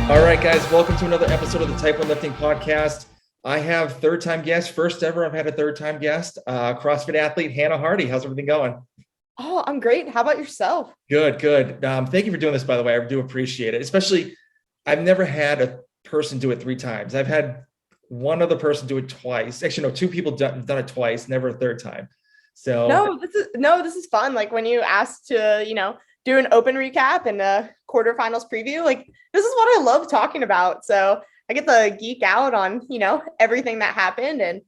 All right, guys, welcome to another episode of the Type 1 Lifting Podcast. I have third-time guest, first ever I've had a third-time guest, CrossFit athlete, Hannah Hardy. How's everything going? Oh, I'm great. How about yourself? Good, good. Thank you for doing this, by the way. I do appreciate it. Especially, I've never had a person do it 3 times. I've had one other person do it twice. Actually, no, 2 people done it twice, never a third time. So, This is fun. Like when you asked to, do an open recap and a quarterfinals preview, like this is what I love talking about. So I get to geek out on, everything that happened and,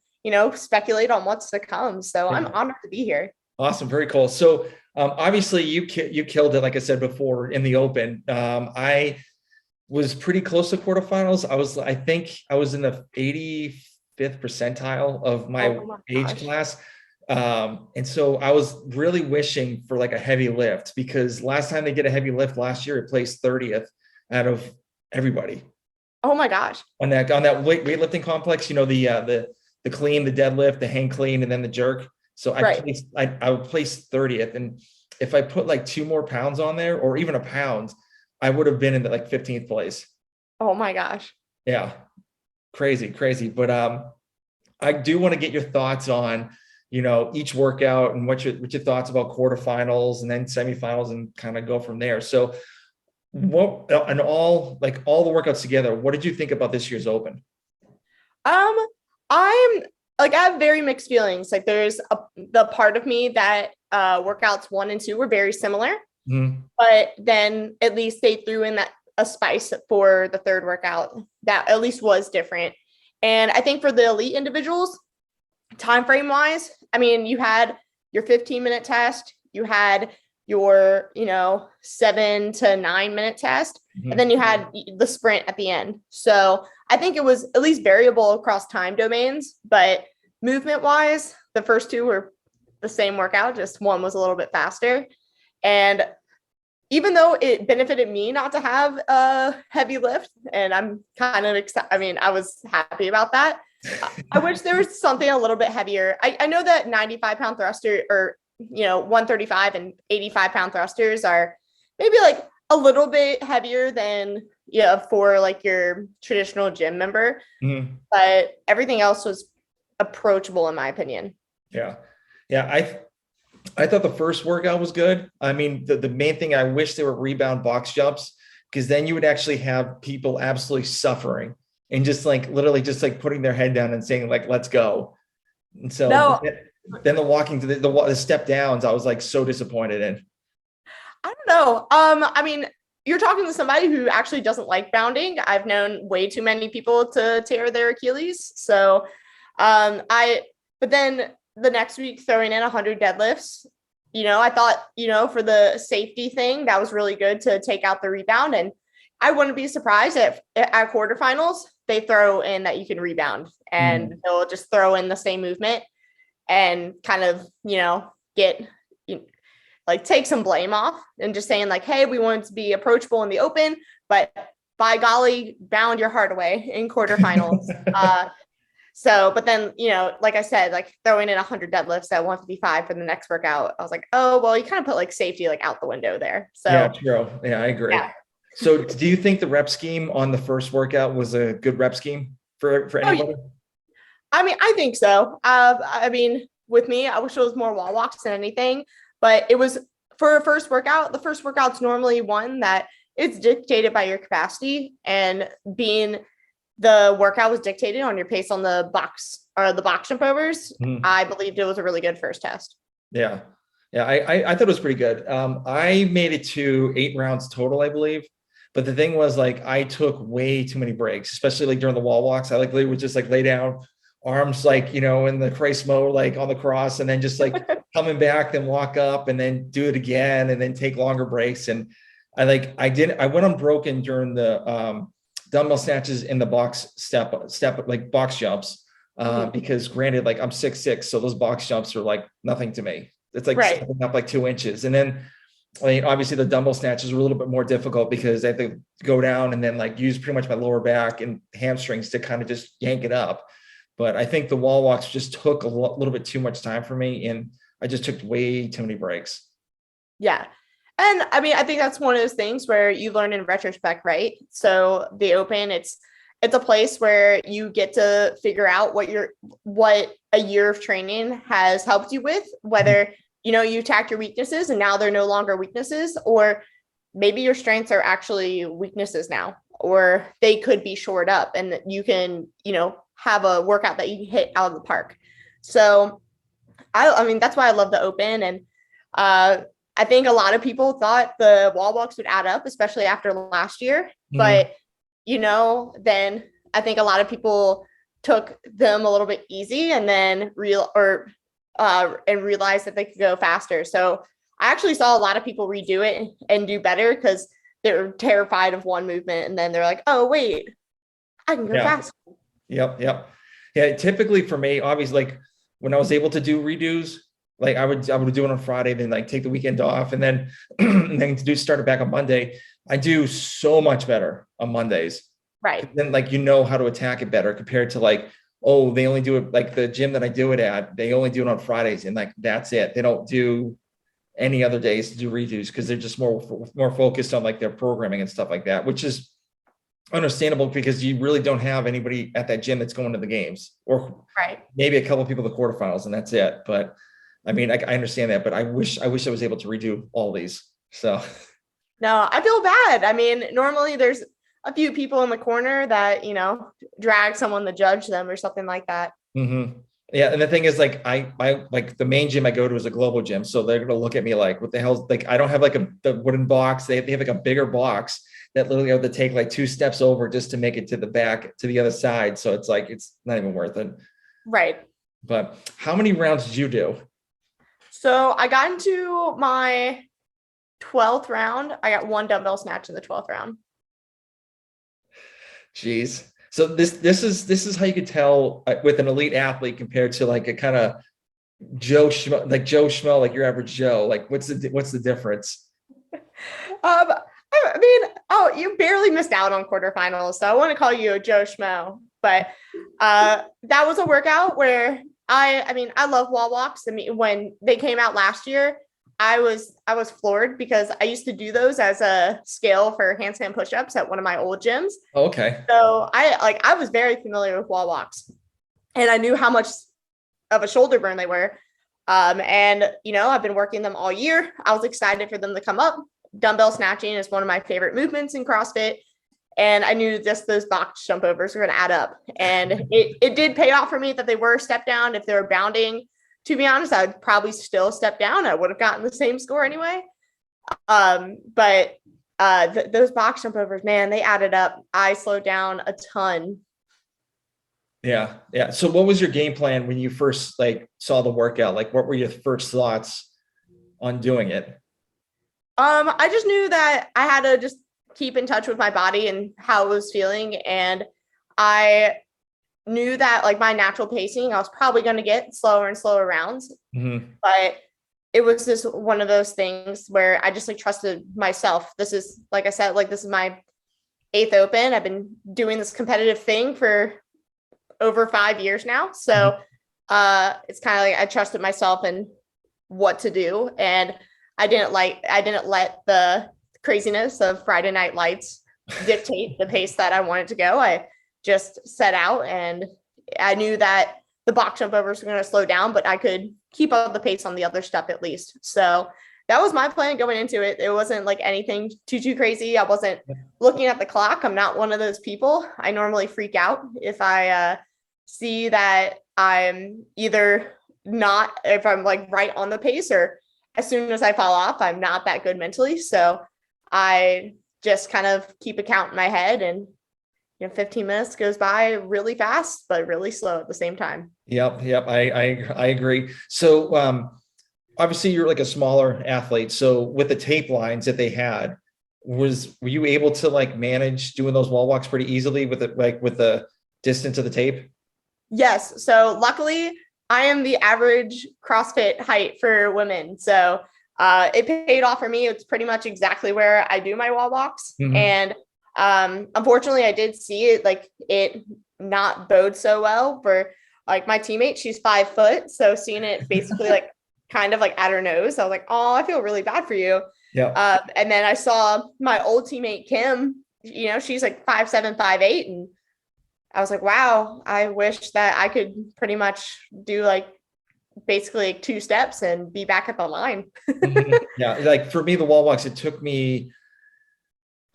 speculate on what's to come. So I'm honored to be here. awesome, very cool. So, obviously, you killed it, like I said before, in the open. I was pretty close to quarterfinals. I think I was in the 85th percentile of my age class. And so I was really wishing for like a heavy lift, because last time they did a heavy lift last year, it placed 30th out of everybody. Oh my gosh. On that weightlifting complex, the clean, the deadlift, the hang clean, and then the jerk. So I would place 30th. And if I put like 2 more pounds on there, or even a pound, I would have been in the like 15th place. Oh my gosh. Yeah. Crazy. But I do want to get your thoughts on, each workout and what your thoughts about quarterfinals and then semifinals, and kind of go from there. So what, and all the workouts together, what did you think about this year's open? I'm like, I have very mixed feelings. Like there's the part of me that workouts 1 and 2 were very similar, but then at least they threw in a spice for the third workout that at least was different. And I think for the elite individuals, time frame wise, I mean, you had your 15-minute test, you had your 7 to 9 minute test, and then you had the sprint at the end. So I think it was at least variable across time domains, but movement wise, the first 2 were the same workout, just one was a little bit faster. And even though it benefited me not to have a heavy lift, and I'm kind of excited, I mean, I was happy about that. I wish there was something a little bit heavier. I know that 95-pound thruster, or 135 and 85-pound thrusters are maybe like a little bit heavier than for like your traditional gym member, but everything else was approachable in my opinion. Yeah. I thought the first workout was good. I mean, the main thing, I wish there were rebound box jumps, because then you would actually have people absolutely suffering and just like literally just like putting their head down and saying like, let's go. And so then the walking to the step downs, I was like so disappointed in. I don't know. I mean, you're talking to somebody who actually doesn't like bounding. I've known way too many people to tear their Achilles. So but then the next week throwing in 100 deadlifts, I thought, for the safety thing, that was really good to take out the rebound. And I wouldn't be surprised if at quarterfinals, they throw in that you can rebound, and they'll just throw in the same movement and kind of, get, like take some blame off and just saying like, hey, we want to be approachable in the open, but by golly, bound your heart away in quarterfinals. So, but then, like I said, like throwing in 100 deadlifts at 155 for the next workout, I was like, oh, well, you kind of put like safety like out the window there. So yeah, true. Yeah, I agree. Yeah. So do you think the rep scheme on the first workout was a good rep scheme for anybody? I mean, I think so. I mean, with me, I wish it was more wall walks than anything, but it was for a first workout. The first workout's normally one that it's dictated by your capacity, and the workout was dictated on your pace on the box or the box jump overs. I believed it was a really good first test. Yeah. I thought it was pretty good. I made it to 8 rounds total, I believe. But the thing was, like, I took way too many breaks, especially like during the wall walks. I like would just like lay down, arms like, in the Christ mode, like on the cross, and then just like coming back, then walk up and then do it again, and then take longer breaks. And I went unbroken during the dumbbell snatches in the box step like box jumps, because granted, like I'm 6'6", so those box jumps are like nothing to me. It's like stepping up like 2 inches. And then I mean, obviously the dumbbell snatches are a little bit more difficult because I have to go down and then like use pretty much my lower back and hamstrings to kind of just yank it up. But I think the wall walks just took a little bit too much time for me, and I just took way too many breaks. Yeah. And I mean, I think that's one of those things where you learn in retrospect, right? So the Open, it's a place where you get to figure out what a year of training has helped you with, whether you attack your weaknesses and now they're no longer weaknesses, or maybe your strengths are actually weaknesses now, or they could be shored up and you can, have a workout that you can hit out of the park. So I mean, that's why I love the Open. And I think a lot of people thought the wall walks would add up, especially after last year. But, then I think a lot of people took them a little bit easy and then realized that they could go faster. So I actually saw a lot of people redo it and do better because they're terrified of one movement. And then they're like, oh, wait, I can go faster. Yep. Yeah. Typically for me, obviously, like when I was able to do redos, like I would do it on Friday, then like take the weekend off, and then to start it back on Monday. I do so much better on Mondays. Right. Then like how to attack it better compared to like, oh, they only do it, like the gym that I do it at, they only do it on Fridays, and like that's it. They don't do any other days to do redos because they're just more focused on like their programming and stuff like that, which is understandable because you really don't have anybody at that gym that's going to the games, or maybe a couple of people at the quarterfinals, and that's it. But I mean, I understand that, but I wish I was able to redo all these. So no, I feel bad. I mean, normally there's a few people in the corner that, drag someone to judge them or something like that. Yeah. And the thing is, like, I like the main gym I go to is a global gym. So they're going to look at me like, what the hell? Like, I don't have like the wooden box. They have like a bigger box that literally have to take like 2 steps over just to make it to the back, to the other side. So it's like, it's not even worth it. Right. But how many rounds did you do? So I got into my 12th round. I got 1 dumbbell snatch in the 12th round. Jeez. So this is how you could tell with an elite athlete compared to like a kind of Joe Schmo, like your average Joe. Like what's the difference? I mean, you barely missed out on quarterfinals, so I want to call you a Joe Schmo. But that was a workout where I love wall walks. I mean, when they came out last year, I was floored because I used to do those as a scale for handstand push-ups at one of my old gyms. Oh, okay. So I was very familiar with wall walks, and I knew how much of a shoulder burn they were. And I've been working them all year. I was excited for them to come up. Dumbbell snatching is one of my favorite movements in CrossFit. And I knew just those box jump overs were going to add up. And it did pay off for me that they were step down. If they were bounding, to be honest, I would probably still step down. I would have gotten the same score anyway. But those box jump overs, man, they added up. I slowed down a ton. Yeah. So what was your game plan when you first saw the workout? Like, what were your first thoughts on doing it? I just knew that I had to just keep in touch with my body and how it was feeling. And I knew that my natural pacing, I was probably going to get slower and slower rounds. Mm-hmm. But it was just one of those things where I just trusted myself. This is, like I said, this is my 8th Open. I've been doing this competitive thing for over 5 years now. So it's kind of I trusted myself and what to do. And I didn't let the craziness of Friday Night Lights dictate the pace that I wanted to go. I just set out, and I knew that the box jump overs were going to slow down, but I could keep up the pace on the other stuff at least. So that was my plan going into it. It wasn't anything too crazy. I wasn't looking at the clock. I'm not one of those people. I normally freak out if I see that I'm either not, if I'm right on the pace, or as soon as I fall off, I'm not that good mentally. So I just kind of keep a count in my head, and 15 minutes goes by really fast, but really slow at the same time. Yep. I agree. So obviously you're a smaller athlete. So with the tape lines that they had, were you able to manage doing those wall walks pretty easily with it, with the distance of the tape? Yes. So luckily I am the average CrossFit height for women. So it paid off for me. It's pretty much exactly where I do my wall walks. Mm-hmm. And unfortunately I did see it not bode so well for my teammate. She's 5 foot. So seeing it basically kind of at her nose, I was oh, I feel really bad for you. Yeah. And then I saw my old teammate, Kim, she's like 5'7", 5'8", and I was like, wow, I wish that I could pretty much do like basically like 2 steps and be back at the line. Yeah. Like for me, the wall walks, it took me,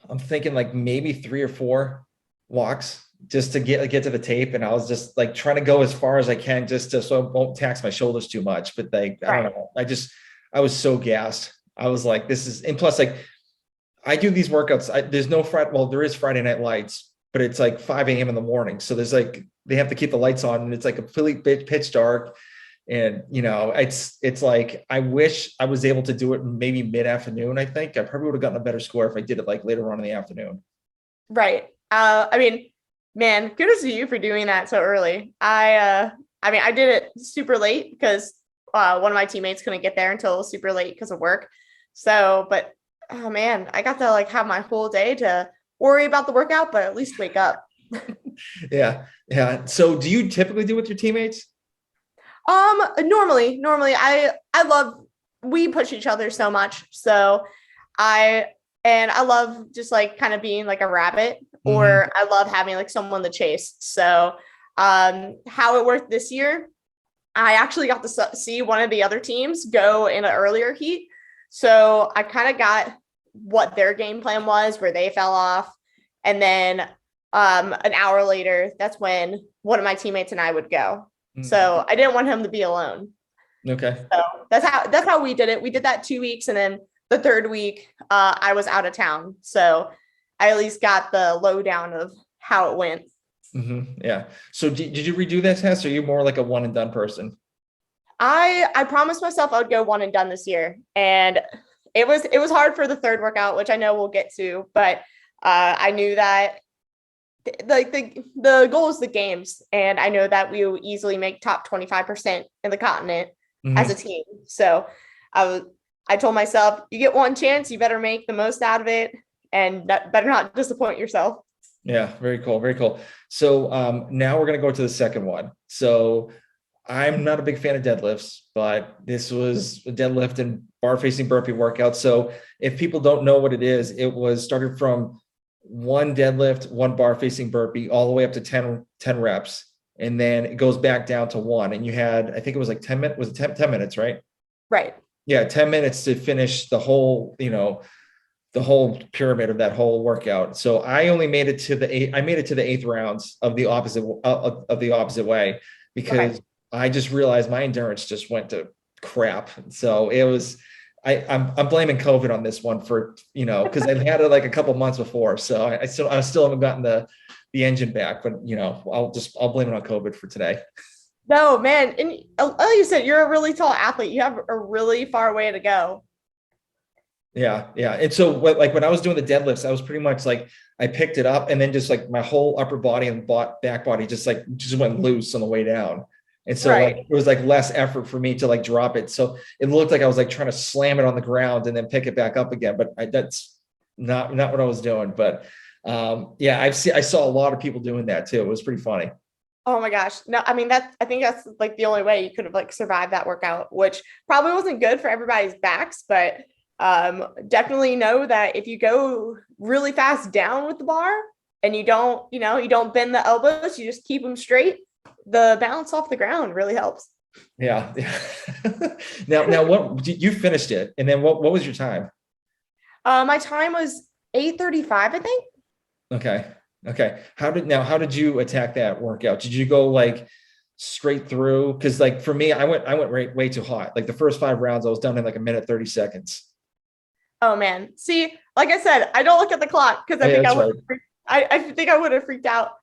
I'm thinking like maybe 3 or 4 walks just to get to the tape. And I was just like trying to go as far as I can just to, so it won't tax my shoulders too much. But like, I don't know. I was so gassed. I was like, this is, and plus like I do these workouts. There's no Friday. Well, there is Friday night lights, but it's like 5 a.m. in the morning. So there's like, they have to keep the lights on and it's like completely pitch dark. And it's like I wish I was able to do it maybe mid-afternoon. I think I probably would have gotten a better score if I did it like later on in the afternoon. Right. I mean, man, kudos to you for doing that so early. I did it super late because one of my teammates couldn't get there until super late because of work. So, but oh man, I got to like have my whole day to worry about the workout, but at least wake up. Yeah. So do you typically do with your teammates? Normally I love, we push each other so much. So I love just like kind of being like a rabbit, or I love having like someone to chase. So how it worked this year, I actually got to see one of the other teams go in an earlier heat. So I kind of got what their game plan was, where they fell off. And then an hour later, that's when one of my teammates and I would go. So I didn't want him to be alone. Okay. So that's how we did it. We did that 2 weeks, and then the third week I was out of town. So I at least got the lowdown of how it went. Yeah. So did you redo that test, or are you more like a one and done person? I promised myself I would go one and done this year, and it was hard for the third workout, which I know we'll get to, but I knew that like the goal is the games, and I know that we will easily make top 25% in the continent as a team. So I told myself, you get one chance, you better make the most out of it, and better not disappoint yourself. Yeah, very cool. Very cool. So now we're going to go to the second one. So I'm not a big fan of deadlifts, but this was a deadlift and bar facing burpee workout. So if people don't know what it is, it was started from 1 deadlift, 1 bar facing burpee, all the way up to 10 reps. And then it goes back down to 1. And you had, I think it was like 10 minutes, was it 10 minutes, right? Right. Yeah. 10 minutes to finish the whole, the whole pyramid of that whole workout. So I only made it to the 8th rounds of the opposite way, because I just realized my endurance just went to crap. So it was, I'm blaming COVID on this one for, because I've had it like a couple months before. So I still haven't gotten the engine back, but I'll blame it on COVID for today. No, man. And like you said, you're a really tall athlete. You have a really far way to go. Yeah. And so when I was doing the deadlifts, I was pretty much like, I picked it up and then just like my whole upper body and back body just went loose on the way down. And so like, it was like less effort for me to like drop it. So it looked like I was like trying to slam it on the ground and then pick it back up again. But that's not what I was doing. But I saw a lot of people doing that too. It was pretty funny. Oh my gosh. No, I mean, I think that's like the only way you could have like survived that workout, which probably wasn't good for everybody's backs, but definitely know that if you go really fast down with the bar and you don't bend the elbows, you just keep them straight, the balance off the ground really helps. Yeah. Now what you finished it, and then what was your time? My time was 8:35, I think. Okay. How did you attack that workout? Did you go like straight through? Because like for me, I went way too hot. Like the first 5 rounds, I was done in like 1 minute 30 seconds. Oh man. See, like I said, I don't look at the clock because I think I would have freaked out.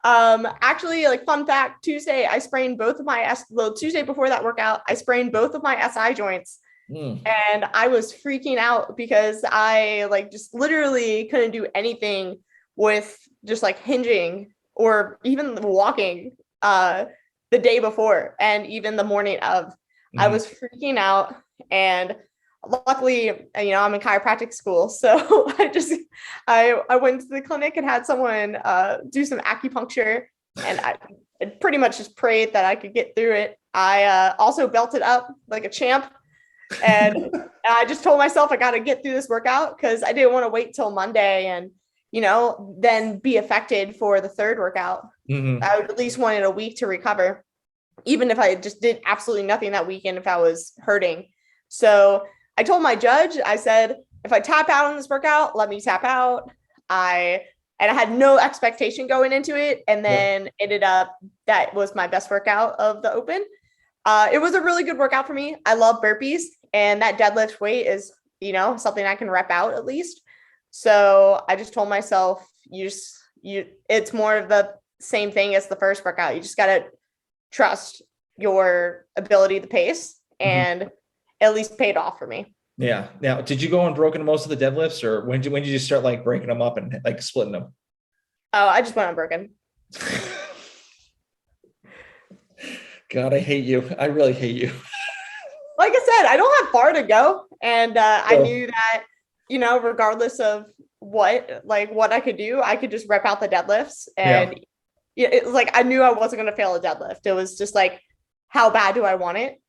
Actually, like fun fact, Tuesday I sprained both of my Tuesday before that workout, I sprained both of my SI joints. And I was freaking out because I like just literally couldn't do anything with just like hinging or even walking the day before and even the morning of. I was freaking out, and luckily, I'm in chiropractic school, so I went to the clinic and had someone do some acupuncture, and I pretty much just prayed that I could get through it. I also belted up like a champ, And I just told myself I got to get through this workout because I didn't want to wait till Monday and, then be affected for the third workout. I would at least wanted a week to recover, even if I just did absolutely nothing that weekend if I was hurting. So I told my judge, I said, if I tap out on this workout, let me tap out. I had no expectation going into it. And then ended up, that was my best workout of the open. It was a really good workout for me. I love burpees, and that deadlift weight is, something I can rep out at least. So I just told myself, it's more of the same thing as the first workout. You just got to trust your ability to pace, and at least paid off for me. Yeah. Now, did you go unbroken most of the deadlifts, or when did you start like breaking them up and like splitting them? Oh, I just went unbroken. God, I hate you. I really hate you. Like I said, I don't have far to go. And I knew that, regardless of what I could do, I could just rep out the deadlifts. And it was like, I knew I wasn't going to fail a deadlift. It was just like, how bad do I want it?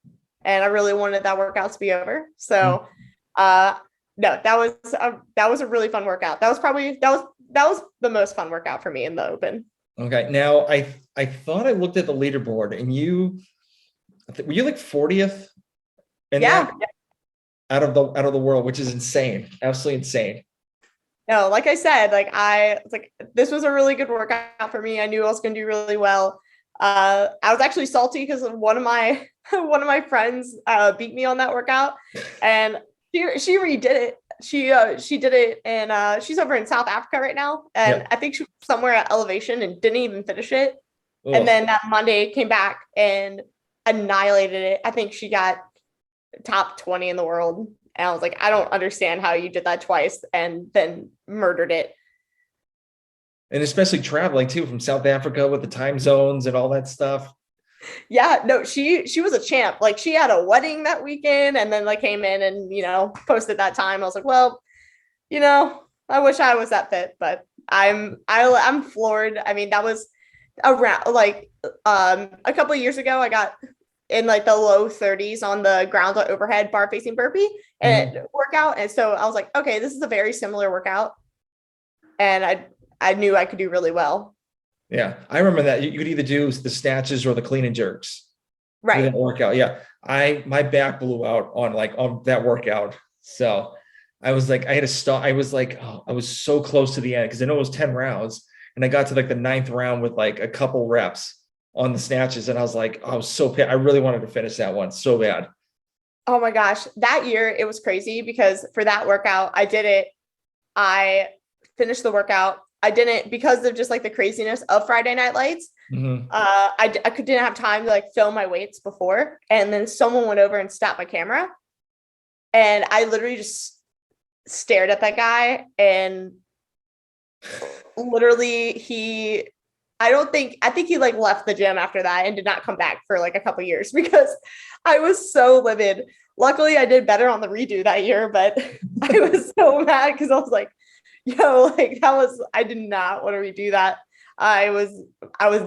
And I really wanted that workout to be over. So, no, that was a really fun workout. That was the most fun workout for me in the open. Okay. Now I thought I looked at the leaderboard and were you like 40th? Yeah. Out of the world, which is insane. Absolutely insane. No, like I said, this was a really good workout for me. I knew I was going to do really well. I was actually salty because one of my friends beat me on that workout, and she redid it. She did it, and she's over in South Africa right now, and I think she was somewhere at elevation and didn't even finish it. Ugh. And then that Monday came back and annihilated it. I think she got top 20 in the world. And I was like, I don't understand how you did that twice and then murdered it. And especially traveling too from South Africa with the time zones and all that stuff. Yeah, no, she was a champ. Like, she had a wedding that weekend and then came in and, posted that time. I was like, well, I wish I was that fit, but I'm floored. I mean, that was around a couple of years ago, I got in the low 30s on the ground overhead bar facing burpee and workout. And so I was like, okay, this is a very similar workout. And I knew I could do really well. Yeah. I remember that you could either do the snatches or the clean and jerks. Right. That workout. Yeah. My back blew out on that workout. So I was like, I had to stop. I was like, oh, I was so close to the end because I know it was 10 rounds and I got to the 9th round with a couple reps on the snatches. And I was like, oh, I was so pissed. I really wanted to finish that one so bad. Oh my gosh. That year it was crazy because for that workout, I did it. I finished the workout. I didn't, because of just the craziness of Friday Night Lights. I didn't have time to film my weights before. And then someone went over and stopped my camera. And I literally just stared at that guy and literally I think he left the gym after that and did not come back for a couple years because I was so livid. Luckily I did better on the redo that year, but I was so mad because I was like, I did not want to redo that. I was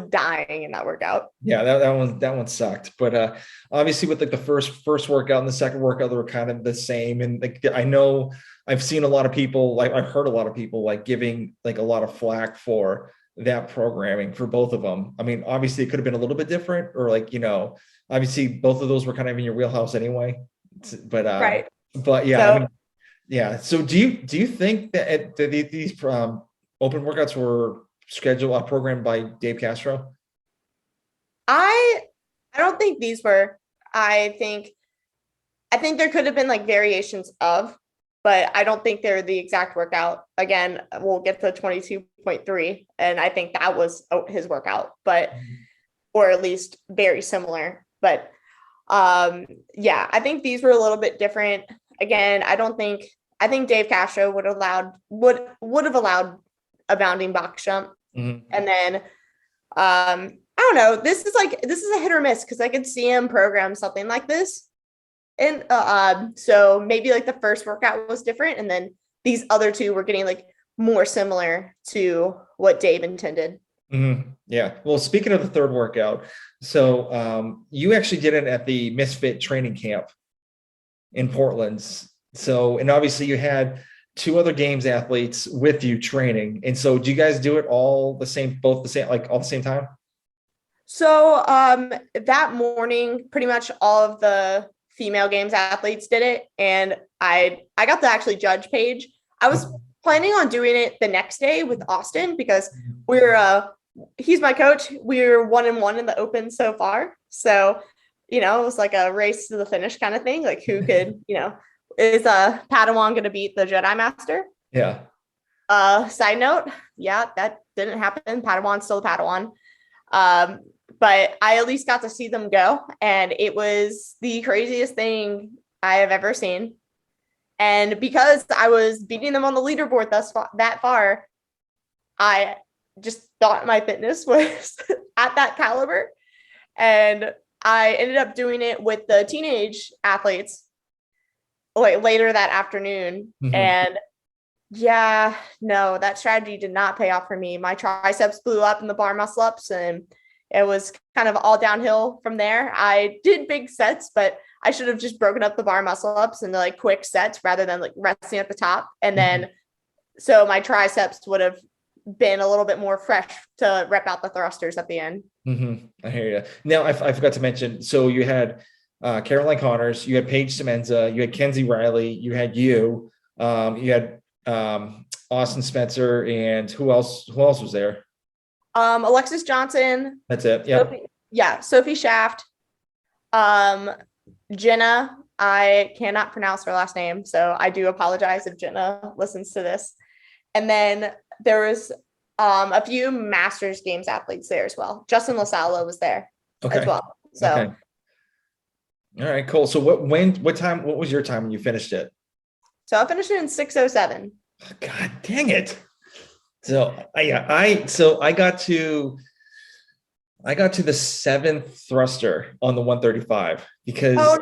dying in that workout. Yeah, that one sucked. But obviously with the first workout and the second workout, they were kind of the same. And I know I've seen a lot of people, I've heard a lot of people giving a lot of flack for that programming for both of them. I mean, obviously it could have been a little bit different, or obviously both of those were kind of in your wheelhouse anyway. But right. But yeah, so, I mean, yeah. So do you think that these open workouts were scheduled programmed by Dave Castro? I don't think these were. I think there could have been variations of, but I don't think they're the exact workout. Again, we'll get to 22.3, and I think that was his workout, but or at least very similar. But yeah, I think these were a little bit different. Again, I think Dave Castro would have allowed a bounding box jump. And then I don't know, this is a hit or miss because I could see him program something like this. And so maybe the first workout was different, and then these other two were getting more similar to what Dave intended. Yeah. Well, speaking of the third workout, so you actually did it at the Misfit training camp. in Portland. So, and obviously you had two other games athletes with you training. And so do you guys do it all the same, both the same, like all the same time? So that morning, pretty much all of the female games athletes did it. And I got to actually judge Paige. I was planning on doing it the next day with Austin because he's my coach. We're 1-1 in the open so far. So, it was like a race to the finish kind of thing. Like who could, is a Padawan going to beat the Jedi Master? Yeah. Side note, yeah, that didn't happen. Padawan's still a Padawan. But I at least got to see them go, and it was the craziest thing I have ever seen. And because I was beating them on the leaderboard that far, I just thought my fitness was at that caliber. And I ended up doing it with the teenage athletes like later that afternoon. Mm-hmm. And yeah, no, that strategy did not pay off for me. My triceps blew up in the bar muscle ups, and it was kind of all downhill from there. I did big sets, but I should have just broken up the bar muscle ups into like quick sets rather than like resting at the top. And then, so my triceps would have been a little bit more fresh to rep out the thrusters at the end. Mm-hmm. I hear you. Now, I forgot to mention, so you had Caroline Connors, you had Paige Semenza, you had Kenzie Riley, you had you had Austin Spencer, and who else was there? Alexis Johnson. That's it. Yeah. Sophie Shaft. Jenna. I cannot pronounce her last name, so I do apologize if Jenna listens to this. And then there was a few Masters Games athletes there as well. Justin LaSala was there as well. So. Okay. All right, cool. So what was your time when you finished it? So I finished it in 6:07. God dang it. So I got to the 7th thruster on the 135 because I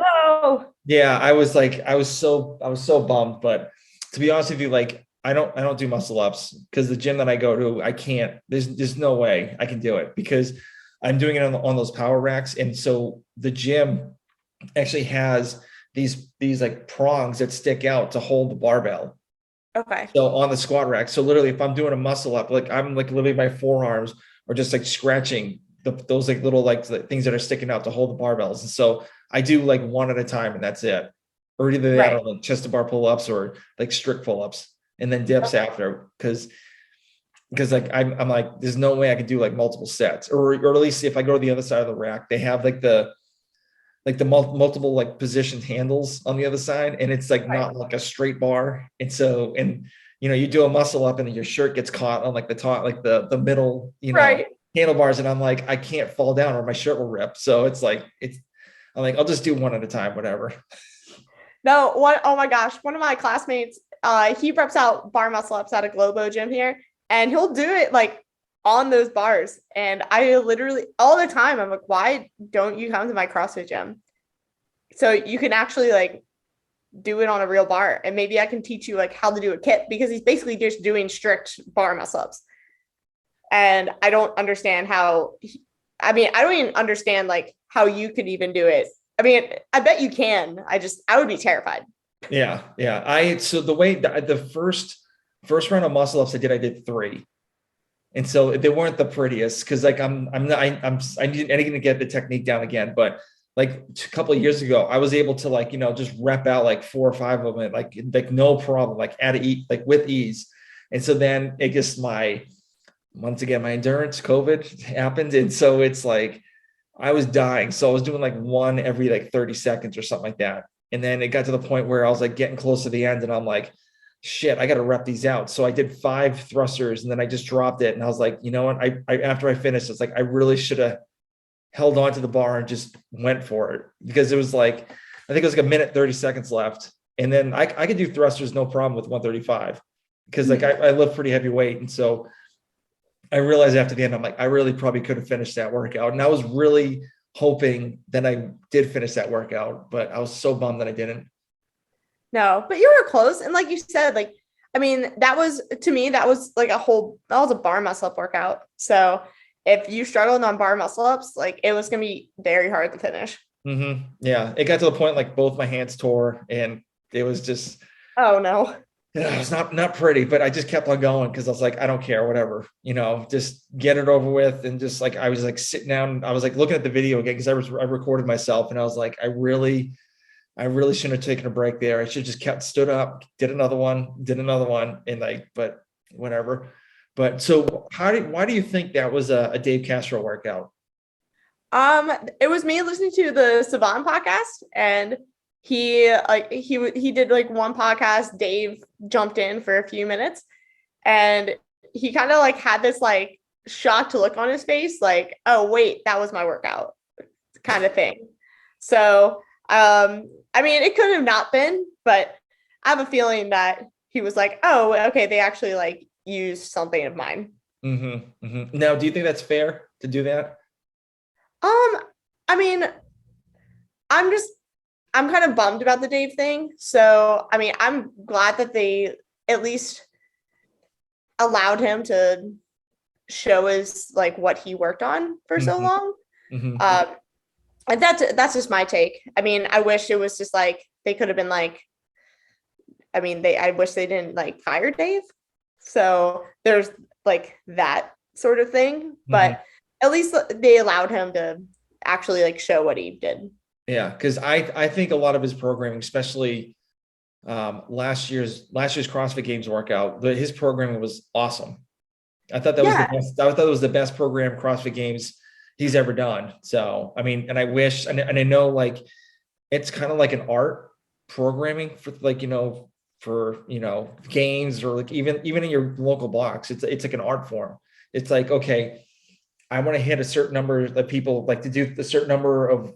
was so bummed. But to be honest with you, like I don't do muscle ups because the gym that I go to, I can't, there's no way I can do it because I'm doing it on those power racks. And so the gym actually has these like prongs that stick out to hold the barbell. Okay. So on the squat rack. So literally if I'm doing a muscle up, like I'm like literally my forearms are just like scratching those like little like things that are sticking out to hold the barbells. And so I do like one at a time and that's it. Or either that or like chest to bar pull-ups or like strict pull-ups and then dips after because like I'm like, there's no way I could do like multiple sets or at least if I go to the other side of the rack, they have like the multiple like positioned handles on the other side. And it's like not like a straight bar. And so, you do a muscle up and then your shirt gets caught on like the top, like the middle, handlebars. And I'm like, I can't fall down or my shirt will rip. So I'm like, I'll just do one at a time, whatever. No, oh my gosh. One of my classmates, he reps out bar muscle ups at a Globo gym here and he'll do it like on those bars. And I literally all the time, I'm like, why don't you come to my CrossFit gym? So you can actually like do it on a real bar. And maybe I can teach you like how to do a kip because he's basically just doing strict bar muscle ups. And I don't understand I don't even understand like how you could even do it. I mean, I bet you can. I would be terrified. Yeah. So the way the first round of muscle ups I did 3. And so they weren't the prettiest because like I didn't get the technique down again, but like a couple of years ago, I was able to like, just rep out like 4 or 5 of them, like no problem, like with ease. And so then it just once again, my endurance, COVID happened. And so it's like, I was dying. So I was doing like one every like 30 seconds or something like that. And then it got to the point where I was like getting close to the end and I'm like, shit, I got to rep these out. So I did 5 thrusters and then I just dropped it. And I was like, you know what? After I finished, it's like, I really should have held on to the bar and just went for it because it was like, I think it was like a minute, 30 seconds left. And then I could do thrusters, no problem with 135 because like I lift pretty heavy weight. And so I realized after the end, I'm like, I really probably could have finished that workout. And I was really hoping that I did finish that workout, but I was so bummed that I didn't. No, but you were close. And like you said, like, I mean, that was like that was a bar muscle up workout. So if you struggled on bar muscle ups, like it was going to be very hard to finish. Yeah, it got to the point like both my hands tore, and it was just, Oh no. yeah, it was not pretty, but I just kept on going because I was like, I don't care, whatever, just get it over with. And just like I was like sitting down, I was like looking at the video again because I recorded myself, and I was like, I really shouldn't have taken a break there. I should have just stood up, did another one, and like, but whatever. But so why do you think that was a Dave Castro workout? It was me listening to the Savan podcast, and he did like one podcast. Dave jumped in for a few minutes, and he kind of like had this like shocked look on his face, like, oh wait, that was my workout, kind of thing. So, I mean, it could have not been, but I have a feeling that he was like, oh, okay, they actually like used something of mine. Now, do you think that's fair to do that? I mean, I'm just I'm kind of bummed about the Dave thing. So, I mean, I'm glad that they at least allowed him to show his like what he worked on for so long. Um, and that's just my take. I mean, I wish it was just like they could have been like, I mean, I wish they didn't like fire Dave. So there's like that sort of thing, but at least they allowed him to actually like show what he did. Yeah, because I think a lot of his programming, especially last year's CrossFit Games workout, his programming was awesome. I thought that was the best. I thought it was the best program CrossFit Games he's ever done. So I mean, and I wish, and I know like it's kind of like an art programming for like for games, or like even in your local box. It's like an art form. It's like, okay, I want to hit a certain number of people, like to do a certain number of,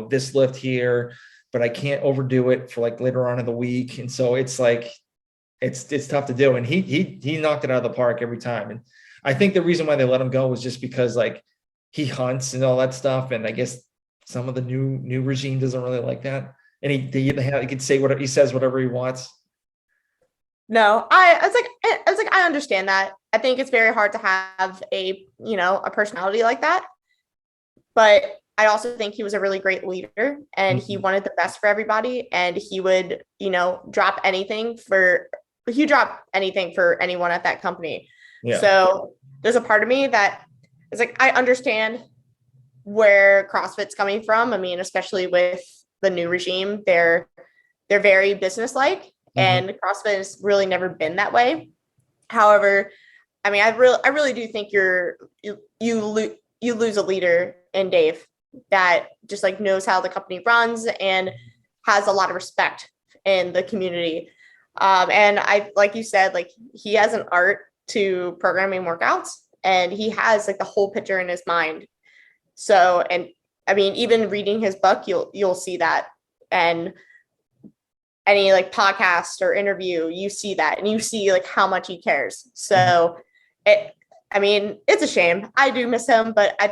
this lift here, but I can't overdo it for like later on in the week. And so it's like, it's tough to do. And he knocked it out of the park every time. And I think the reason why they let him go was just because like he hunts and all that stuff. And I guess some of the new regime doesn't really like that. And he can say whatever he says, whatever he wants. No, I was like, I understand that. I think it's very hard to have a personality like that. But I also think he was a really great leader, and he wanted the best for everybody. And he would, drop anything for anyone at that company. Yeah. So there's a part of me that is like, I understand where CrossFit's coming from. I mean, especially with the new regime, they're very businesslike. And CrossFit has really never been that way. However, I mean, I really do think you lose a leader in Dave that just like knows how the company runs and has a lot of respect in the community. And I, like you said, like he has an art to programming workouts, and he has like the whole picture in his mind. So, and I mean, even reading his book, you'll see that. And any like podcast or interview, you see that, and you see like how much he cares. So I mean, it's a shame. I do miss him, but I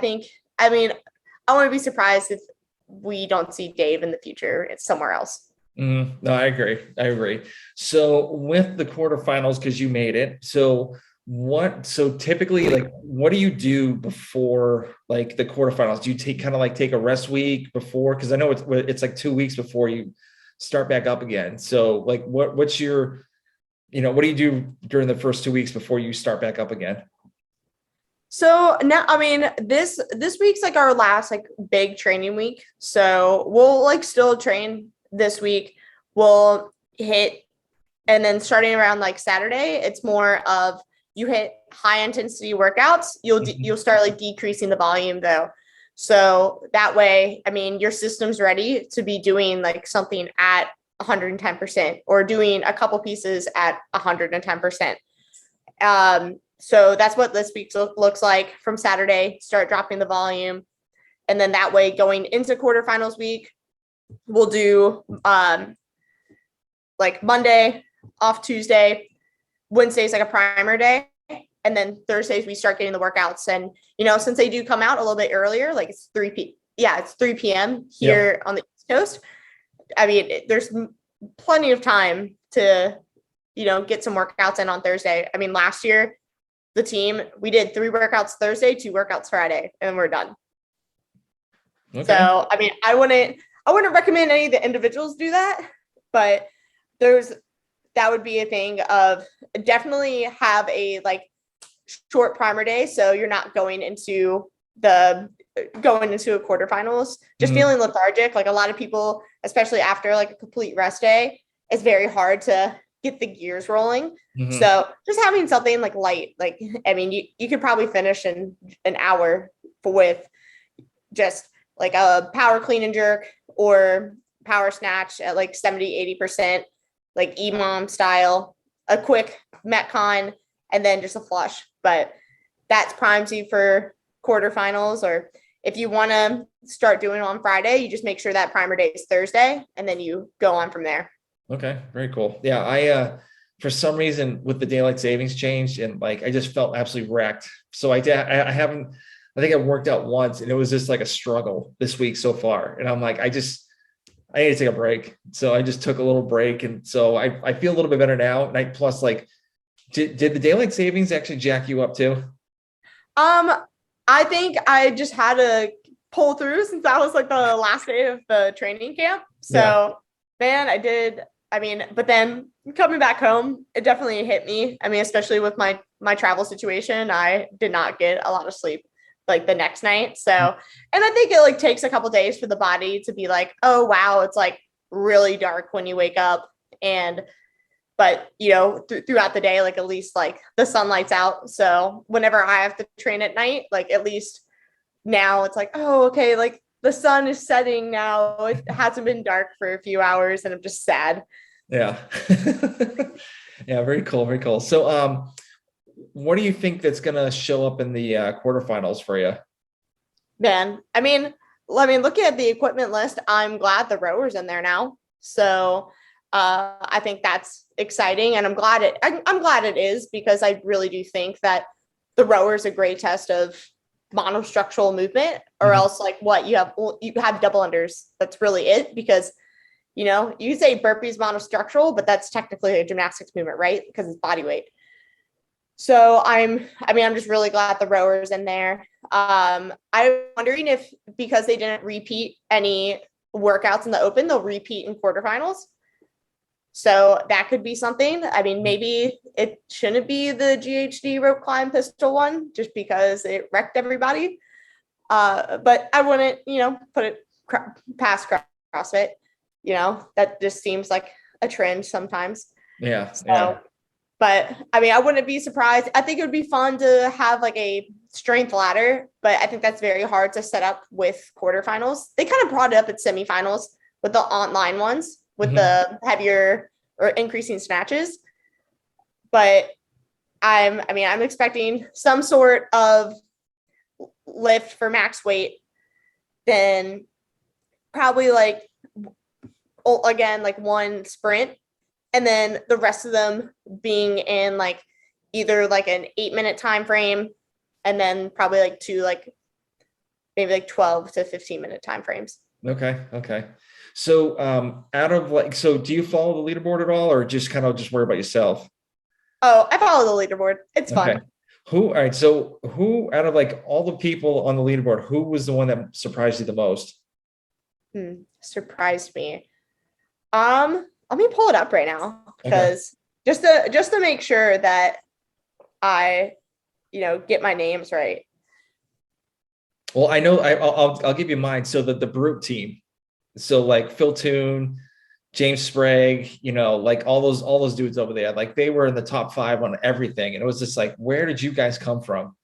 want to be surprised if we don't see Dave in the future. It's somewhere else. No, I agree. So with the quarterfinals, because you made it, so typically, like, what do you do before like the quarterfinals? Do you take a rest week before? Because I know it's like 2 weeks before you start back up again. So like what's your, what do you do during the first 2 weeks before you start back up again? So now, I mean, this week's like our last like big training week. So we'll like still train this week. We'll hit, and then starting around like Saturday, it's more of you hit high intensity workouts. You'll start like decreasing the volume though. So that way, I mean, your system's ready to be doing like something at 110% or doing a couple pieces at 110%. So that's what this week looks like. From Saturday, start dropping the volume. And then that way, going into quarterfinals week, we'll do like Monday off, Tuesday, Wednesday's like a primer day. And then Thursdays we start getting the workouts. And, since they do come out a little bit earlier, like it's 3 p.m. here on the East Coast. I mean, there's plenty of time to, get some workouts in on Thursday. I mean, last year, the team, we did 3 workouts Thursday, 2 workouts Friday, and we're done. Okay. So, I mean, I wouldn't recommend any of the individuals do that, but that would be a thing of definitely have a like short primer day. So you're not going into a quarterfinals, just Mhm. feeling lethargic. Like a lot of people, especially after like a complete rest day, it's very hard to get the gears rolling. Mhm. So just having something like light, like, I mean, you could probably finish in an hour with just like a power clean and jerk or power snatch at like 70-80%, like EMOM style, a quick Metcon, and then just a flush. But that's primes you for quarterfinals. Or if you want to start doing it on Friday, you just make sure that primer day is Thursday, and then you go on from there. Okay, very cool. Yeah, I for some reason with the daylight savings change and like I just felt absolutely wrecked. So I haven't I think I worked out once and it was just like a struggle this week so far. And I'm like, I need to take a break. So I just took a little break. And so I feel a little bit better now. And I plus like did the daylight savings actually jack you up too? Um, I think I just had to pull through since that was like the last day of the training camp. Yeah. So, man, I did. I mean, but then coming back home, it definitely hit me. I mean, especially with my travel situation, I did not get a lot of sleep like the next night. So, and I think it like takes a couple days for the body to be like, oh wow, it's like really dark when you wake up. And but throughout the day, like at least like the sunlight's out. So whenever I have to train at night, like at least now it's like, oh, okay, like the sun is setting now. It hasn't been dark for a few hours and I'm just sad. Yeah. Yeah, very cool, very cool. So what do you think that's gonna show up in the quarterfinals for you? Man, I mean, looking at the equipment list, I'm glad the rower's in there now. So I think that's exciting, and I'm glad it is, because I really do think that the rower is a great test of monostructural movement, or Mhm. else like what you have double unders. That's really it, because you say burpees monostructural, but that's technically a gymnastics movement, right? Because it's body weight. So I'm just really glad the rowers in there. I'm wondering if, because they didn't repeat any workouts in the open, they'll repeat in quarterfinals. So that could be something. I mean, maybe it shouldn't be the GHD rope climb pistol one just because it wrecked everybody. But I wouldn't, put it past CrossFit. That just seems like a trend sometimes. Yeah, yeah. So, but I mean, I wouldn't be surprised. I think it would be fun to have like a strength ladder, but I think that's very hard to set up with quarterfinals. They kind of brought it up at semifinals with the online ones with Mhm. the heavier or increasing snatches. But I'm expecting some sort of lift for max weight, then probably like again like one sprint, and then the rest of them being in like either like an 8-minute time frame, and then probably like two, like maybe like 12 to 15-minute time frames. Okay, okay. So out of like so do you follow the leaderboard at all or just kind of just worry about yourself? Oh, I follow the leaderboard. It's Okay. fun. Who, all right, so who out of like all the people on the leaderboard, who was the one that surprised you the most? Surprised me. Let me pull it up right now, Okay. because just to make sure that I get my names right. Well, I know I'll give you mine. So the Brute team. So like Phil Toon, James Sprague, like all those dudes over there, like they were in the top five on everything. And it was just like, where did you guys come from?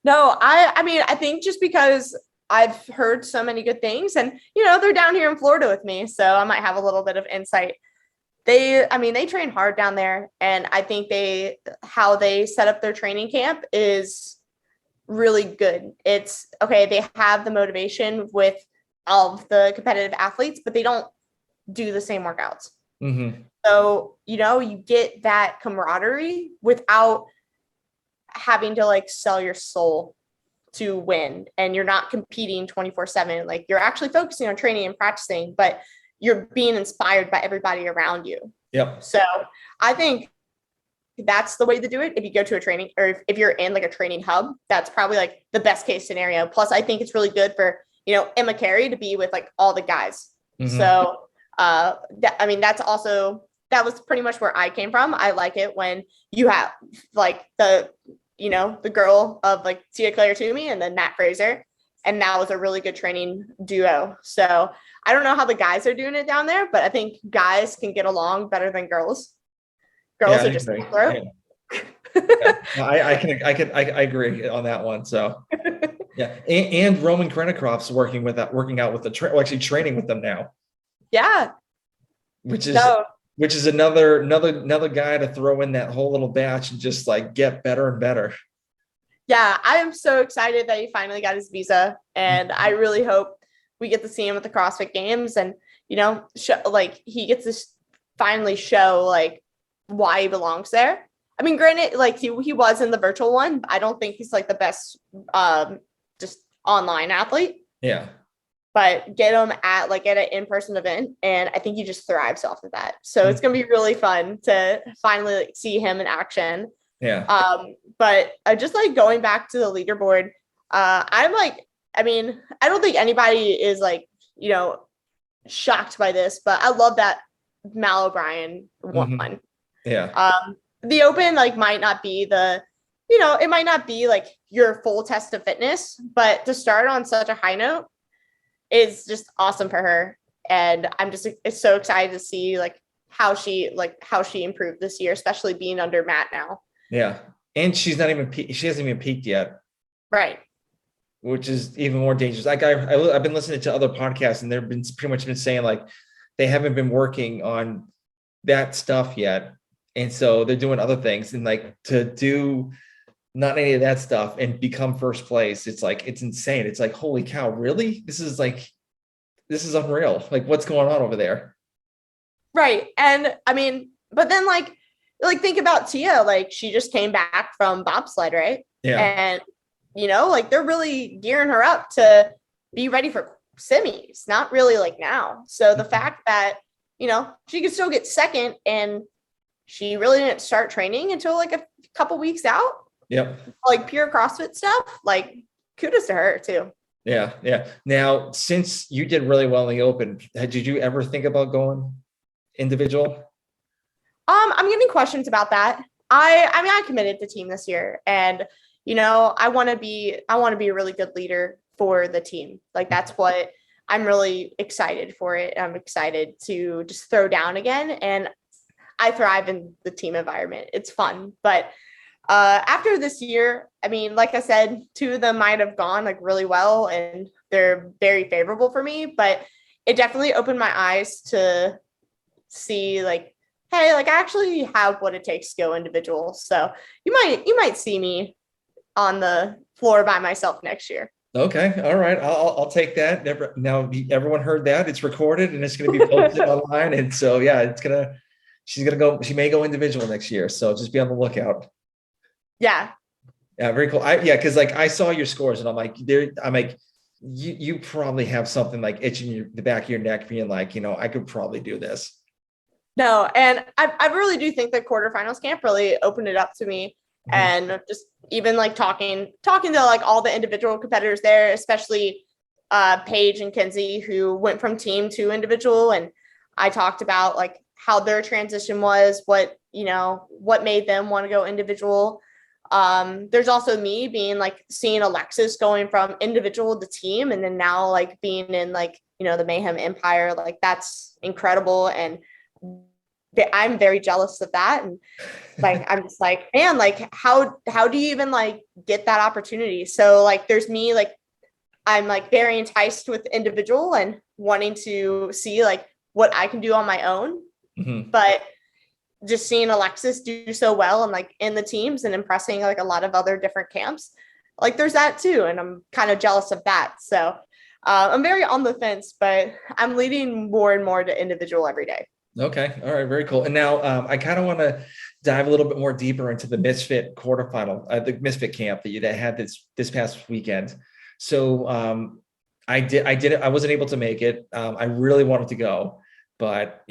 No, I mean, I think just because I've heard so many good things, and they're down here in Florida with me, so I might have a little bit of insight. They train hard down there, and I think how they set up their training camp is really good. It's okay, they have the motivation with all of the competitive athletes, but they don't do the same workouts. Mm-hmm. So, you get that camaraderie without having to like sell your soul to win, and you're not competing 24/7. Like you're actually focusing on training and practicing, but you're being inspired by everybody around you. Yep. So I think that's the way to do it. If you go to a training, or if you're in like a training hub, that's probably like the best case scenario. Plus I think it's really good for Emma Carey to be with like all the guys. Mm-hmm. So I mean, that was pretty much where I came from. I like it when you have like the girl of like Tia Claire Toomey and then Matt Fraser. And that was a really good training duo. So I don't know how the guys are doing it down there, but I think guys can get along better than girls. Girls are just cutthroat. Yeah. I agree on that one. So yeah. And Roman Krennicroft's working out with actually training with them now. Yeah. Which is another guy to throw in that whole little batch and just like get better and better. Yeah, I am so excited that he finally got his visa, and I really hope we get to see him at the CrossFit Games, and he gets to finally show like why he belongs there. I mean, granted, like he was in the virtual one, but I don't think he's like the best just online athlete. Yeah. But get him at an in-person event, and I think he just thrives off of that. So it's gonna be really fun to finally see him in action. Yeah. But just like going back to the leaderboard, I'm like, I mean, I don't think anybody is like, shocked by this, but I love that Mal O'Brien won. Mm-hmm. Yeah. The open might not be it might not be like your full test of fitness, but to start on such a high note is just awesome for her. And I'm just so excited to see how she improved this year, especially being under Matt now. Yeah. And she hasn't even peaked yet. Right. Which is even more dangerous. Like I've been listening to other podcasts, and they've been pretty much been saying like they haven't been working on that stuff yet. And so they're doing other things, and like to do not any of that stuff and become first place. It's like, it's insane. It's like, holy cow, really? This is unreal. Like what's going on over there? Right. And I mean, but then like think about Tia, like she just came back from bobsled, right? Yeah. And they're really gearing her up to be ready for semis, not really like now. So the fact that, she could still get second, and she really didn't start training until like a couple weeks out. Yep. Like pure CrossFit stuff, like kudos to her too. Yeah. Yeah. Now, since you did really well in the open, did you ever think about going individual? I'm getting questions about that. I mean, I committed to team this year, and I want to be a really good leader for the team. Like that's what I'm really excited for it. I'm excited to just throw down again, and I thrive in the team environment. It's fun, but after this year, I mean, like I said, 2 of them might have gone like really well, and they're very favorable for me, but it definitely opened my eyes to see like, hey, like I actually have what it takes to go individual. So you might see me on the floor by myself next year. Okay. All right. I'll take that. Now everyone heard that. It's recorded and it's going to be posted online. And so, yeah, she may go individual next year. So just be on the lookout. Yeah. Yeah. Very cool. Cause like I saw your scores and I'm like, you probably have something like itching the back of your neck being like, I could probably do this. No. And I really do think that quarterfinals camp really opened it up to me. Mm-hmm. And just even like talking to like all the individual competitors there, especially Paige and Kenzie, who went from team to individual. And I talked about like how their transition was, what made them want to go individual. There's also me being like seeing Alexis going from individual to team, and then now like being in like, the Mayhem Empire, like that's incredible. And I'm very jealous of that. And like, I'm just like, man, like how do you even like get that opportunity? So like, there's me, like, I'm like very enticed with individual and wanting to see like what I can do on my own. Mm-hmm. But just seeing Alexis do so well and like in the teams and impressing like a lot of other different camps, like there's that too. And I'm kind of jealous of that. So I'm very on the fence, but I'm leading more and more to individual every day. Okay. All right. Very cool. And now I kind of want to dive a little bit more deeper into the Misfit quarterfinal, the Misfit camp that had this past weekend. So I wasn't able to make it. I really wanted to go, but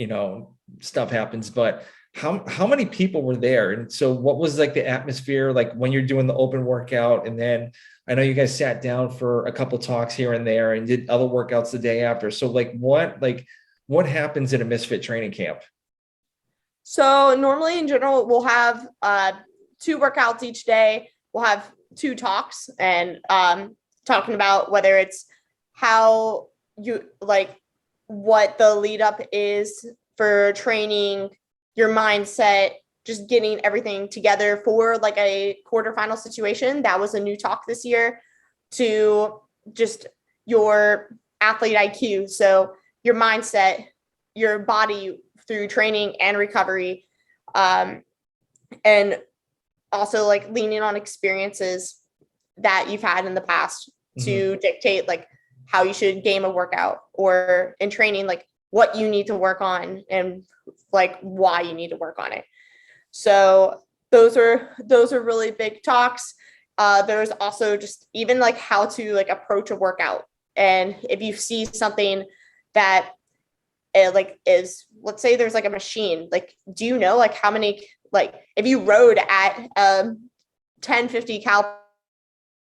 stuff happens. But how many people were there? And so what was like the atmosphere like when you're doing the open workout? And then I know you guys sat down for a couple talks here and there and did other workouts the day after. So what happens in a Misfit training camp? So normally in general, we'll have 2 workouts each day. We'll have 2 talks and talking about whether it's how you like what the lead up is for training, your mindset, just getting everything together for like a quarterfinal situation. That was a new talk this year, to just your athlete IQ. So your mindset, your body through training and recovery, and also like leaning on experiences that you've had in the past to dictate like how you should game a workout, or in training, like what you need to work on and like why you need to work on it. So those are really big talks. There's also just even like how to like approach a workout. And if you see something that like is, let's say there's like a machine, like, do you know like how many, like if you rode at 1050 cal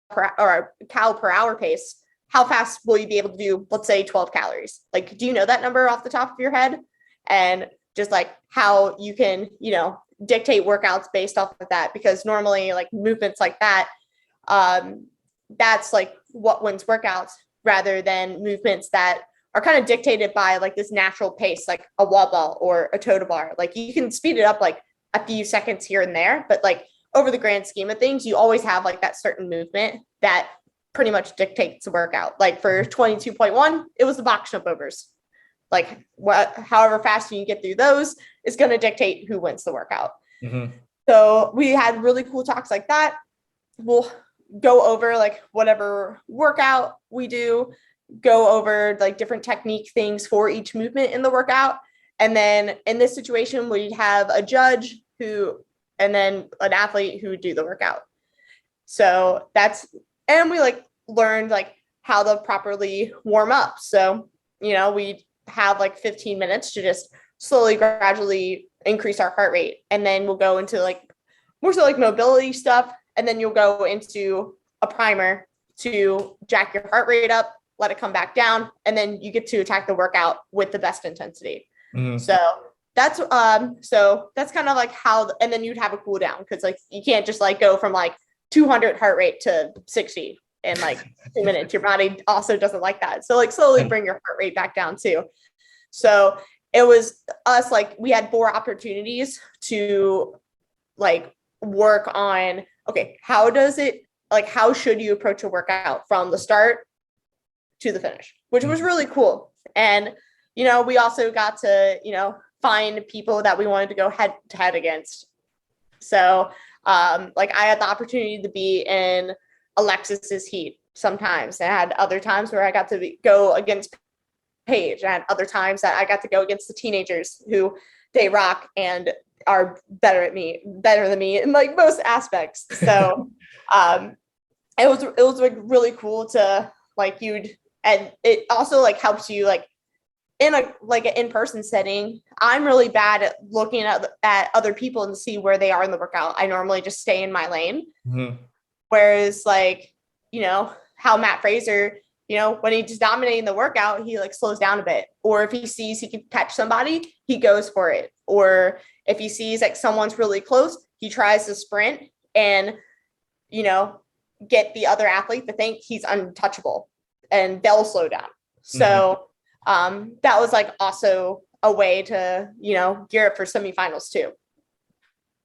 per hour pace, how fast will you be able to do, let's say 12 calories? Like, do you know that number off the top of your head? And just like how you can, dictate workouts based off of that, because normally like movements like that, that's like what wins workouts, rather than movements that are kind of dictated by like this natural pace, like a wall ball or a toe to bar. Like you can speed it up like a few seconds here and there, but like over the grand scheme of things, you always have like that certain movement that pretty much dictates the workout. Like for 22.1, it was the box jump overs. Like however fast you can get through those is going to dictate who wins the workout. So we had really cool talks like that. We'll go over like whatever workout we do, go over like different technique things for each movement in the workout. And then in this situation, we'd have a judge and then an athlete who would do the workout. So and we like learned like how to properly warm up. So, we have like 15 minutes to just slowly, gradually increase our heart rate. And then we'll go into like more so like mobility stuff. And then you'll go into a primer to jack your heart rate up, let it come back down. And then you get to attack the workout with the best intensity. So that's kind of like how, and then you'd have a cool down, because like you can't just like go from like 200 heart rate to 60 in like 2 minutes. Your body also doesn't like that. So like slowly bring your heart rate back down too. So it was us, like we had 4 opportunities to like work on, okay, how should you approach a workout from the start to the finish, which was really cool. And, we also got to, find people that we wanted to go head to head against. So like I had the opportunity to be in Alexis's heat sometimes. I had other times where I got to go against Paige. I had other times that I got to go against the teenagers who they rock and are better than me in like most aspects. So it was like really cool to like and it also like helps you like in a like an in-person setting. I'm really bad at looking at other people and see where they are in the workout. I normally just stay in my lane. Whereas like, how Matt Fraser, when he's dominating the workout, he like slows down a bit. Or if he sees he can catch somebody, he goes for it. Or if he sees like someone's really close, he tries to sprint and, get the other athlete to think he's untouchable, and they'll slow down. So that was like also a way to, gear up for semifinals too.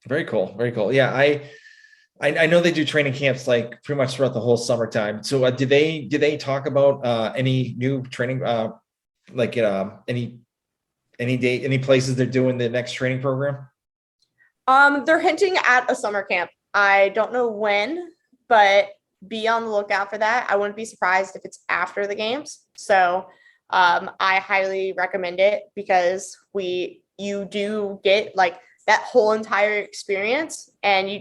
Very cool. Very cool. Yeah. I know they do training camps like pretty much throughout the whole summertime. So did they talk about any new training, like any places they're doing the next training program? They're hinting at a summer camp. I don't know when, but be on the lookout for that. I wouldn't be surprised if it's after the games. So I highly recommend it, because you do get like that whole entire experience, and you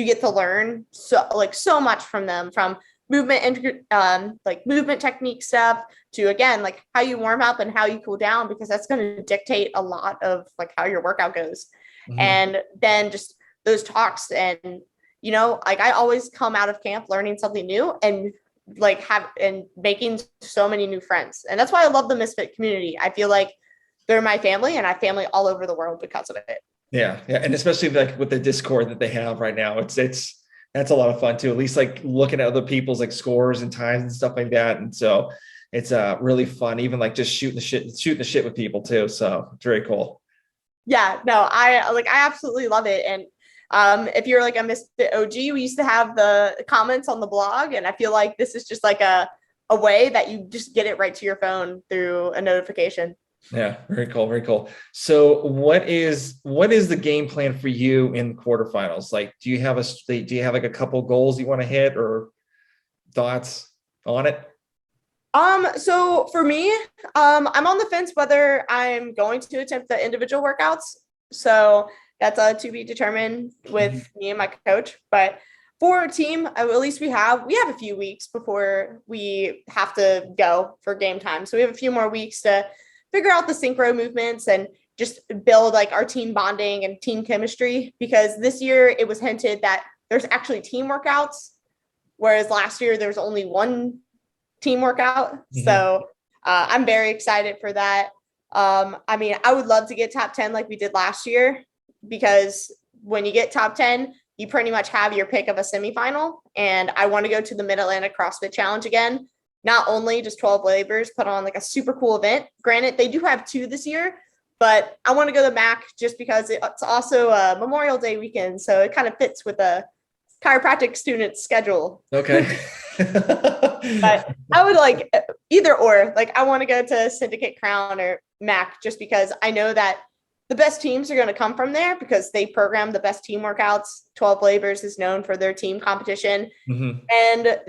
get to learn so much from them, from movement and like movement technique stuff to, again, like how you warm up and how you cool down, because that's going to dictate a lot of like how your workout goes. And then just those talks and, like I always come out of camp learning something new and like making so many new friends. And that's why I love the Misfit community. I feel like they're my family and I have family all over the world because of it. Yeah. Yeah. And especially like with the Discord that they have right now, that's a lot of fun too. At least like looking at other people's like scores and times and stuff like that. And so it's really fun, even like just shooting the shit with people too. So it's very cool. Yeah, no, I absolutely love it. And if you're like a Misfit OG, we used to have the comments on the blog, and I feel like this is just like a way that you just get it right to your phone through a notification. Yeah, very cool, very cool. So what is the game plan for you in the quarterfinals? Like, do you have like a couple goals you want to hit or thoughts on it? So for me, I'm on the fence whether I'm going to attempt the individual workouts. So that's to be determined with me and my coach. But for a team, at least we have a few weeks before we have to go for game time. So we have a few more weeks to figure out the synchro movements and just build like our team bonding and team chemistry, because this year it was hinted that there's actually team workouts, whereas last year there was only one team workout. So I'm very excited for that. I mean, I would love to get top 10 like we did last year, because when you get top 10, you pretty much have your pick of a semifinal. And I want to go to the Mid-Atlantic CrossFit Challenge again. Not only just 12 Labors put on like a super cool event. Granted, they do have 2 this year, but I want to go to MAC just because it's also a Memorial Day weekend. So it kind of fits with a chiropractic student schedule. Okay. But I would like either or. Like I want to go to Syndicate Crown or MAC just because I know that the best teams are going to come from there because they program the best team workouts. 12 Labors is known for their team competition. And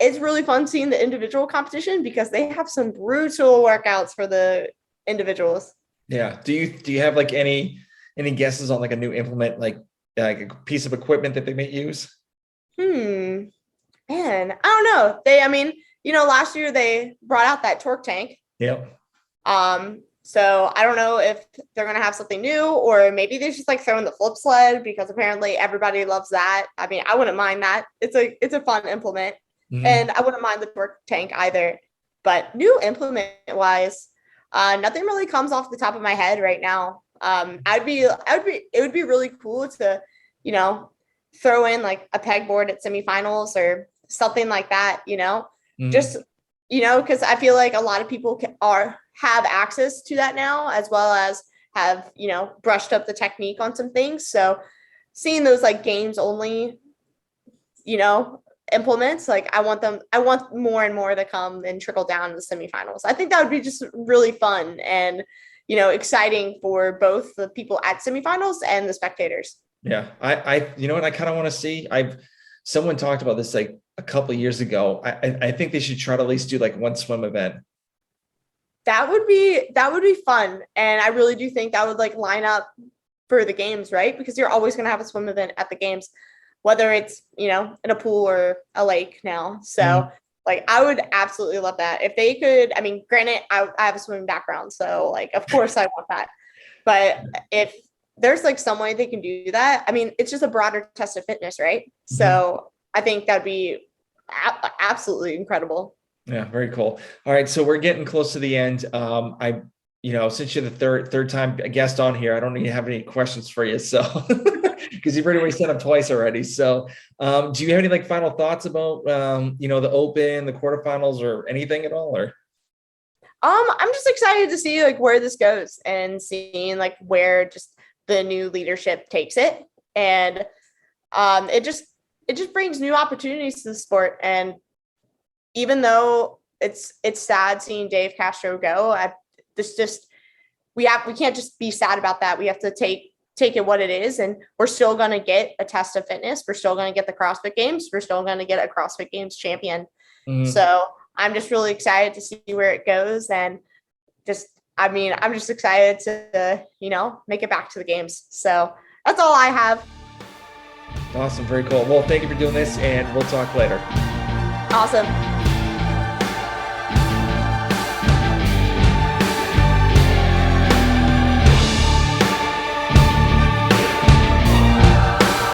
it's really fun seeing the individual competition because they have some brutal workouts for the individuals. Yeah. Do you have like any guesses on like a new implement, like a piece of equipment that they may use? Man, I don't know. Last year they brought out that torque tank. Yep. So I don't know if they're going to have something new, or maybe they're just like throwing the flip sled because apparently everybody loves that. I mean, I wouldn't mind that. It's a fun implement. And I wouldn't mind the torque tank either. But new implement wise, nothing really comes off the top of my head right now. It would be really cool to, throw in like a pegboard at semifinals or something like that, just, because I feel like a lot of people have access to that now, as well as have, brushed up the technique on some things. So seeing those like games only, implements, like I want more and more to come and trickle down to the semifinals. I think that would be just really fun and, exciting for both the people at semifinals and the spectators. Yeah. I you know what I kind of want to see? Someone talked about this like a couple of years ago. I think they should try to at least do like one swim event. That would be fun. And I really do think that would like line up for the games, right? Because you're always going to have a swim event at the games, whether it's, in a pool or a lake now. So like, I would absolutely love that. If they could, I mean, granted, I have a swimming background, so like, of course I want that. But if there's like some way they can do that, I mean, it's just a broader test of fitness, right? So I think that'd be absolutely incredible. Yeah, very cool. All right, so we're getting close to the end. Since you're the third time guest on here, I don't even have any questions for you. So because you've already set up twice already. So do you have any like final thoughts about the Open, the quarterfinals, or anything at all? Or I'm just excited to see like where this goes and seeing like where just the new leadership takes it. And it just brings new opportunities to the sport. And even though it's sad seeing Dave Castro go, we can't just be sad about that. We have to take it what it is, and we're still going to get a test of fitness. We're still going to get the CrossFit Games. We're still going to get a CrossFit Games champion. So I'm just really excited to see where it goes, and I'm just excited to make it back to the games. So that's all I have. Awesome, very cool. Well, thank you for doing this, and we'll talk later. Awesome.